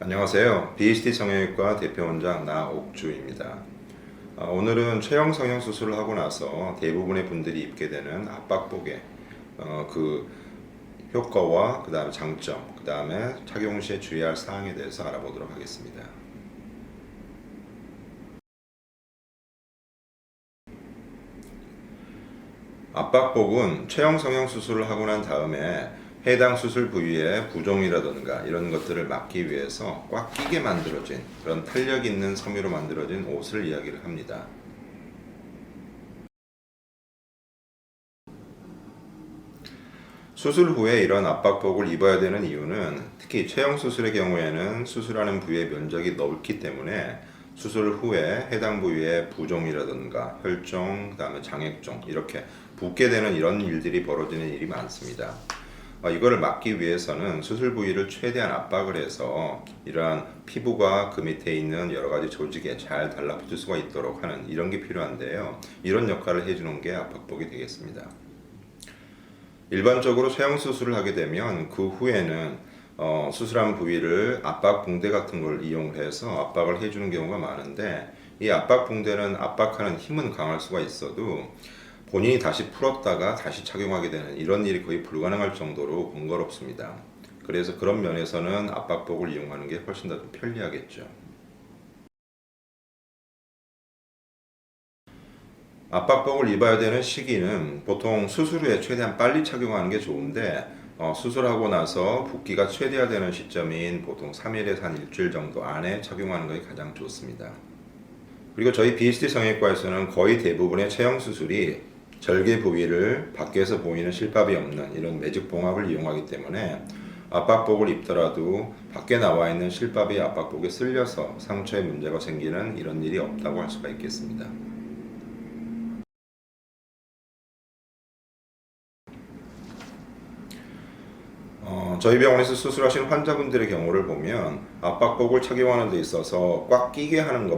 안녕하세요. BHT 성형외과 대표원장 나옥주입니다. 오늘은 체형 성형 수술을 하고 나서 대부분의 분들이 입게 되는 압박복의 그 효과와 그 다음에 장점, 그 다음에 착용 시에 주의할 사항에 대해서 알아보도록 하겠습니다. 압박복은 체형 성형 수술을 하고 난 다음에 해당 수술 부위의 부종이라든가 이런 것들을 막기 위해서 꽉 끼게 만들어진 그런 탄력 있는 섬유로 만들어진 옷을 이야기를 합니다. 수술 후에 이런 압박복을 입어야 되는 이유는 특히 체형 수술의 경우에는 수술하는 부위의 면적이 넓기 때문에 수술 후에 해당 부위의 부종이라든가 혈종, 그 다음에 장액종 이렇게 붓게 되는 이런 일들이 벌어지는 일이 많습니다. 이거를 막기 위해서는 수술 부위를 최대한 압박을 해서 이러한 피부가 그 밑에 있는 여러 가지 조직에 잘 달라붙을 수가 있도록 하는 이런 게 필요한데요. 이런 역할을 해주는 게 압박복이 되겠습니다. 일반적으로 체형 수술을 하게 되면 그 후에는 수술한 부위를 압박 붕대 같은 걸 이용해서 압박을 해주는 경우가 많은데 이 압박 붕대는 압박하는 힘은 강할 수가 있어도 본인이 다시 풀었다가 다시 착용하게 되는 이런 일이 거의 불가능할 정도로 번거롭습니다. 그래서 그런 면에서는 압박복을 이용하는 게 훨씬 더 편리하겠죠. 압박복을 입어야 되는 시기는 보통 수술 후에 최대한 빨리 착용하는 게 좋은데 수술하고 나서 붓기가 최대화되는 시점인 보통 3일에서 한 일주일 정도 안에 착용하는 것이 가장 좋습니다. 그리고 저희 BHT 성형외과에서는 거의 대부분의 체형 수술이 절개 부위를 밖에서 보이는 실밥이 없는 이런 매직 봉합을 이용하기 때문에 압박복을 입더라도 밖에 나와 있는 실밥이 압박복에 쓸려서 상처에 문제가 생기는 이런 일이 없다고 할 수가 있겠습니다. 저희 병원에서 수술하신 환자분들의 경우를 보면 압박복을 착용하는 데 있어서 꽉 끼게 하는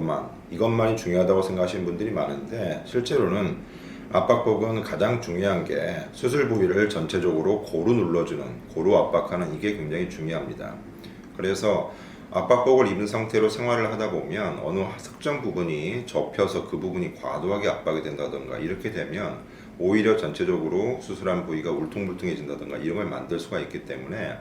이것만이 중요하다고 생각하시는 분들이 많은데 실제로는 압박복은 가장 중요한 게 수술 부위를 전체적으로 고루 눌러주는, 고루 압박하는 이게 굉장히 중요합니다. 그래서 압박복을 입은 상태로 생활을 하다 보면 어느 특정 부분이 접혀서 그 부분이 과도하게 압박이 된다던가 이렇게 되면 오히려 전체적으로 수술한 부위가 울퉁불퉁해진다던가 이런 걸 만들 수가 있기 때문에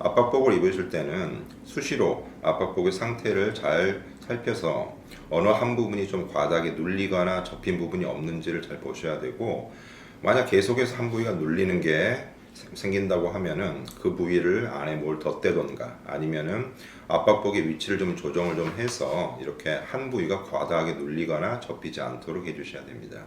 압박복을 입으실 때는 수시로 압박복의 상태를 잘 살펴서 어느 한 부분이 좀 과다하게 눌리거나 접힌 부분이 없는지를 잘 보셔야 되고, 만약 계속해서 한 부위가 눌리는 게 생긴다고 하면은 그 부위를 안에 뭘 덧대던가 아니면은 압박복의 위치를 좀 조정을 좀 해서 이렇게 한 부위가 과다하게 눌리거나 접히지 않도록 해주셔야 됩니다.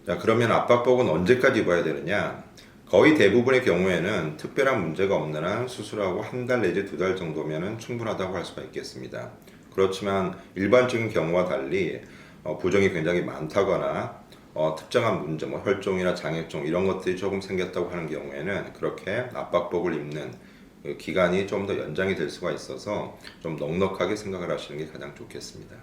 자, 그러면 압박복은 언제까지 입어야 되느냐? 거의 대부분의 경우에는 특별한 문제가 없는 한 수술하고 한 달 내지 2달 정도면 충분하다고 할 수가 있겠습니다. 그렇지만 일반적인 경우와 달리 부종이 굉장히 많다거나 특정한 문제, 혈종이나 장액종 이런 것들이 조금 생겼다고 하는 경우에는 그렇게 압박복을 입는 그 기간이 좀 더 연장이 될 수가 있어서 좀 넉넉하게 생각을 하시는 게 가장 좋겠습니다.